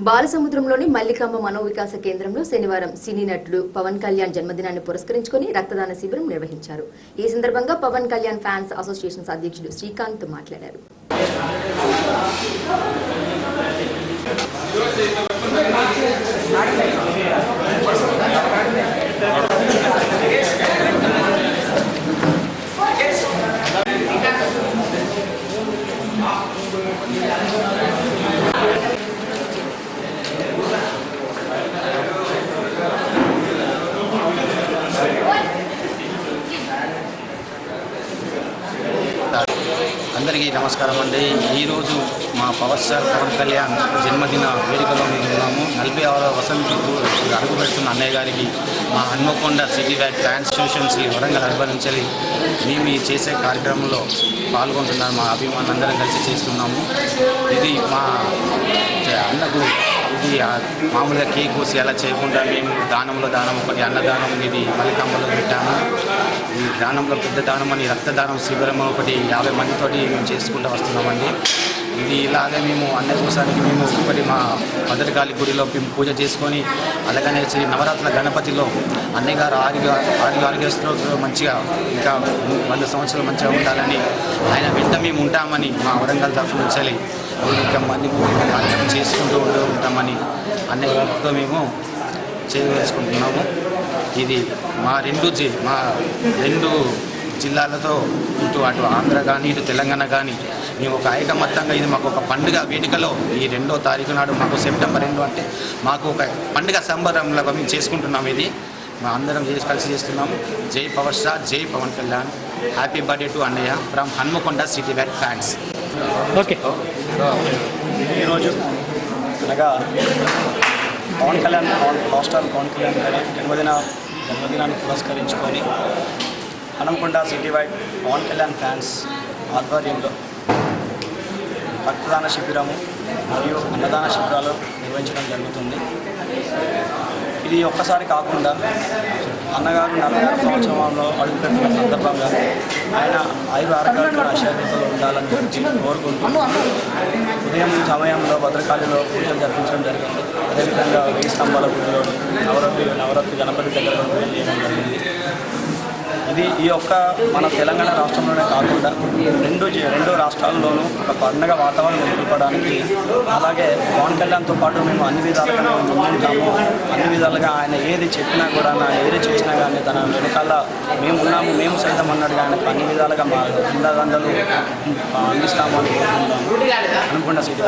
బాలసముద్రంలోని మల్లికాంబ మనోవికాస కేంద్రంలో శనివారం సినీ నటుడు పవన్ కళ్యాణ్ జన్మదినాన్ని పురస్కరించుకొని రక్తదాన శిబిరం నిర్వహించారు. ఈ సందర్భంగా పవన్ కళ్యాణ్ ఫ్యాన్స్ అసోసియేషన్ అధ్యక్షుడు శ్రీకాంత్ మాట్లాడారు. అందరికీ నమస్కారం అండి. ఈరోజు మా పవర్ స్టార్ పవన్ కళ్యాణ్ జన్మదిన వేడుకలో మేము ఉన్నాము. 46వ వసంతకు అడుగు పెడుతున్న అన్నయ్య గారికి మా Hanmakonda city wide fans associations Warangal అర్బనించాలి మేము చేసే కార్యక్రమంలో పాల్గొంటున్నాము. మా అభిమానులందరం కలిసి చేస్తున్నాము. ఇది మా అన్నకు ఇది మామూలుగా కేక్ కోసి అలా చేయకుండా మేము దానంలో దానం ఒకటి అన్నదానం ఇది మల్లికాంబలో పెట్టాము. ఈ దానంలో పెద్ద దానం అని రక్తదానం శిబిరం ఒకటి 50 మందితోటి మేము చేసుకుంటూ వస్తున్నామండి. ఇది ఇలాగే మేము అన్నయ్య కోసానికి మేము ఒకటి మా భద్రకాళి గుడిలో మేము పూజ చేసుకొని అలాగనే నవరాత్రుల గణపతిలో అన్నయ్య గారు ఆరోగ్యస్తులు మంచిగా ఇంకా 100 సంవత్సరాలు మంచిగా ఉండాలని ఆయన వెంట మేము ఉంటామని మా వరంగల్ తరఫు నుంచి ఇంకా మంది కార్యక్రమం చేసుకుంటూ ఉంటామని అన్నయ్య గారితో మేము చేయదలుచుకుంటున్నాము. ఇది మా రెండు జిల్లాలతో అటు ఆంధ్ర కానీ ఇటు తెలంగాణ కానీ మేము ఒక ఐకమత్యంగా ఇది మాకు ఒక పండుగ వేడుకలో ఈ 2వ తారీఖు నాడు మాకు సెప్టెంబర్ 2 అంటే మాకు ఒక పండుగ సంబరంలాగా మేము చేసుకుంటున్నాం. ఇది మా అందరం కలిసి చేస్తున్నాము. జై పవర్ స్టార్, జై Pawan Kalyan, happy birthday to అన్నయ్య from Hanmakonda city wide fans. Okay, ఈరోజు అనగా పవన్ కళ్యాణ్ పవర్ స్టార్ పవన్ కళ్యాణ్ గారి జన్మదినాన్ని పురస్కరించుకొని Hanmakonda city wide Pawan Kalyan fans ఆధ్వర్యంలో రక్తదాన శిబిరము మరియు అన్నదాన శిబిరాలు నిర్వహించడం జరుగుతుంది. ఇది ఒక్కసారి కాకుండా అన్నగారు 46 సంవత్సరంలో అడుగుపెట్టిన సందర్భంగా ఆయన ఆరోగ్యాలతో ఆశీర్వాదాలు ఉండాలని కోరుకుంటూ ఉదయం సమయంలో భద్రకాళిలో పూజలు జరిపించడం జరిగింది. అదేవిధంగా 1000 స్తంభాల గుడిలో నవరాత్రి గణపతి దగ్గర పూజలు చేయడం జరిగింది. ఇది ఈ యొక్క మన తెలంగాణ రాష్ట్రంలోనే కాకుండా రెండు రాష్ట్రాల్లోనూ ఒక పండుగ వాతావరణం నిలపడానికి అలాగే పవన్ కళ్యాణ్తో పాటు మేము అన్ని విధాలుగా మేము ముందుంటాము. అన్ని విధాలుగా ఆయన ఏది చెప్పినా కూడా ఏది చేసినా కానీ తన వెనకాల మేము ఉన్నాము, మేము సైతం అన్నట్టుగా ఆయనకు అన్ని విధాలుగా మా అండదండలు అందిస్తాము అని కోరుకుంటాము అనుకున్న సిటీ.